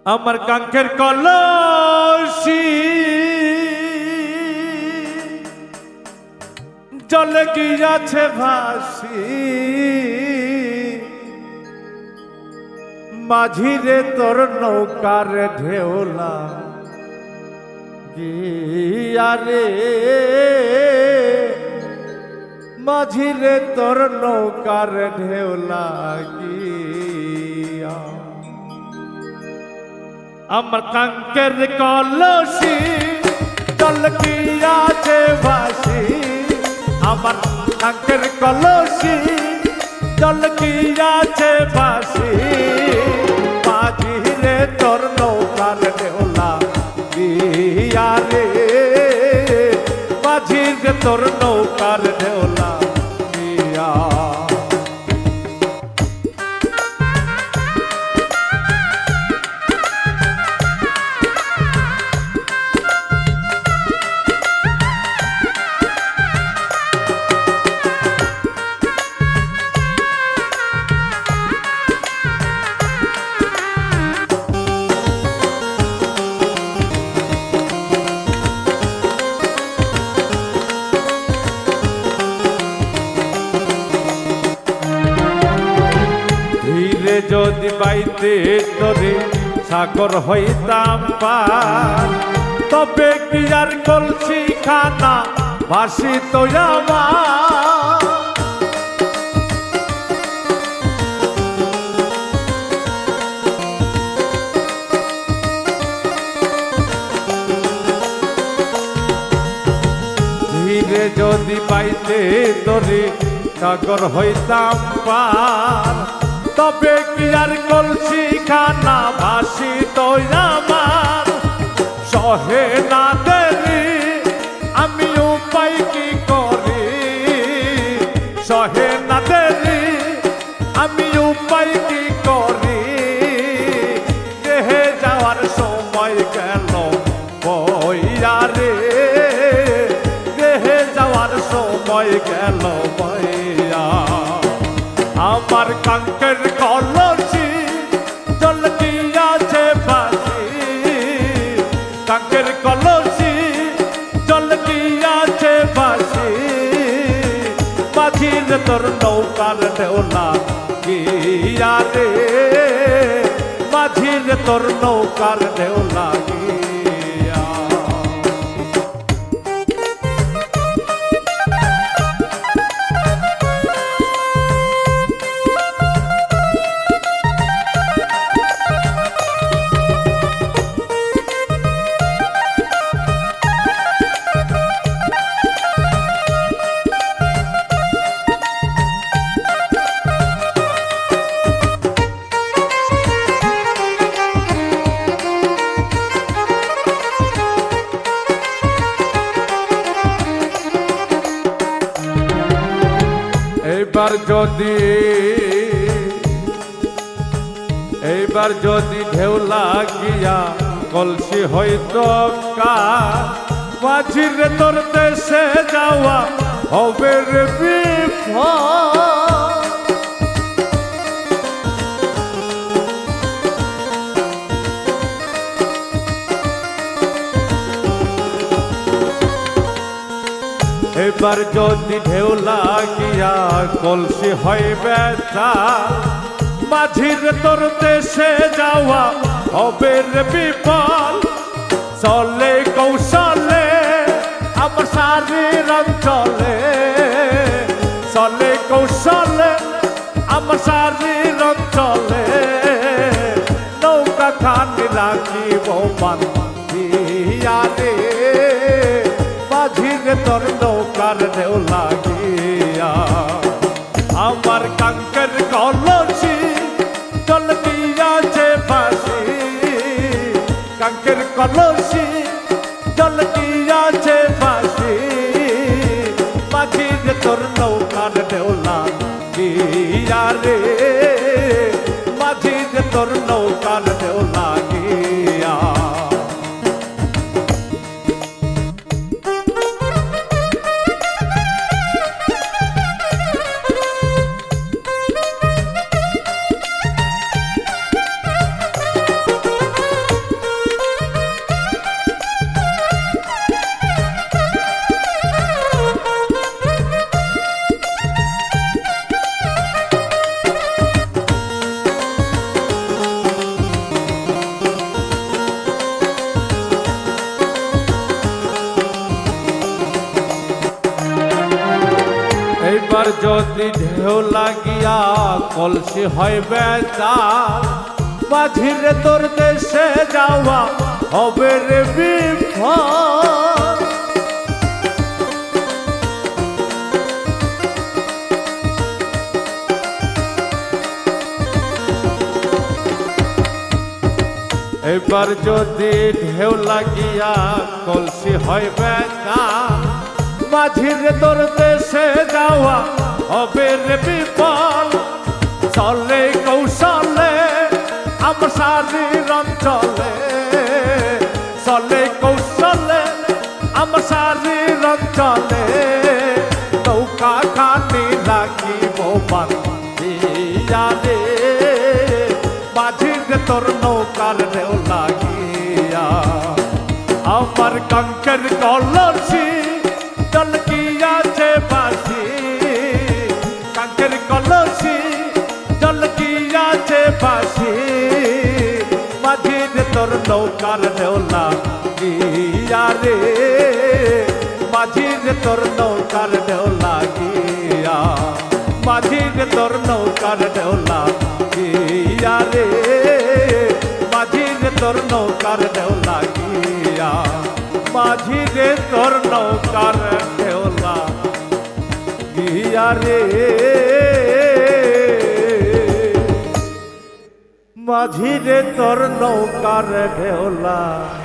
আমার কাঙ্ক্ষের কলসি জলে গিয়াছে ভাসি, মাঝিরে তোর নৌকার ঢেউলা গিয়ারে, মাঝিরে তোর নৌকার ঢেউলা গিয়া। আমার কাঙ্কের কলসি জল গিয়াছে ভাসি, আমার কাঙ্কের কলসি জল গিয়াছে ভাসি, মাঝিরে তোর নৌকার ঢেউলা গিয়ারে, মাঝিরে তোর নৌকার ঢেউলা গিয়া। যদি বাইতে তোরে সাগর হইতাম পার, তবে কি আর কলসি খানা ভাসি তো আমার। ধীরে যদি বাইতে তোরে সাগর হইতাম পার, তবে কি আর কলসি খানা ভাসি তো আমার। সহে না দেরি আমি উপায় কি করি, সহে না দেরি আমি উপায় কি করি, দেহে যাওয়ার সময় গেল বইয়া রে, দেহে যাওয়ার সময় গেল বইয়া। আমার কাঙ্কের কলসি জল গিয়াছে ভাসি, কাঙ্কের কলসি জল গিয়াছে ভাসি, মাঝির তোর নৌকার ঢেউলা গিয়া রে, মাঝির তোর নৌকার ঢেউলা গিয়া। এইবার যদি ঢেউ লাগিয়া কলসি হইতো কার, মাঝিরে তোর দেশে যাওয়া হবে রে বিপদ। এবার যদি ঢেউ লাগিয়া কলসি হইবে তার, মাঝির তোর দেশে যাওয়া হবে রে বিপদ। চলে কৌশলে আমার শারীর অঞ্চলে, চলে কৌশলে আমার শারীর অঞ্চলে, নৌকা খানি রাখিব বান্ধিয়া রে, মাঝিরে তোর নৌকার ঢেউ লাগিয়া। আমার কাঙ্কের কলসি জল গিয়াছে ভাসি, কাঙ্কের কলসি জল গিয়াছে ভাসি, মাঝিরে তোর নৌকার ঢেউলা গিয়া রে, মাঝিরে তোর নৌকার ঢেউলা গিয়া। যদি ঢেউ লাগিয়া কলসি হয় বেচার, মাঝিরে তোর দেশে যাওয়া হবে রে বিফল। এবার যদি ঢেউ লাগিয়া কলসি হয় বেচার, মাঝিরে তোর দেশে যাওয়া হবে রে বিফল। চলে কৌশলে আমার শারীর অঞ্চলে, চলে কৌশলে আমার শারীর অঞ্চলে, নৌকা খানি রাখিব বান্ধিয়া রে, মাঝিরে তোর নৌকার ঢেউ লাগিয়া। আমার কাঙ্কের কলসি জল কি আছে বাসি, কাঙ্কের কলসি জল কি আছে বাসি, মাঝিরে তোর নৌকার ঢেউ লাগিয়া রে, মাঝিরে তোর নৌকার ঢেউ লাগিয়া, মাঝিরে তোর নৌকার ঢেউ লাগিয়া রে, মাঝিরে তোর নৌকার ঢেউ লাগিয়া, মাঝিরে তোর নৌকার ঢেউ লাগিয়া রে, মাঝিরে তোর নৌকার ঢেউ লাগিয়া।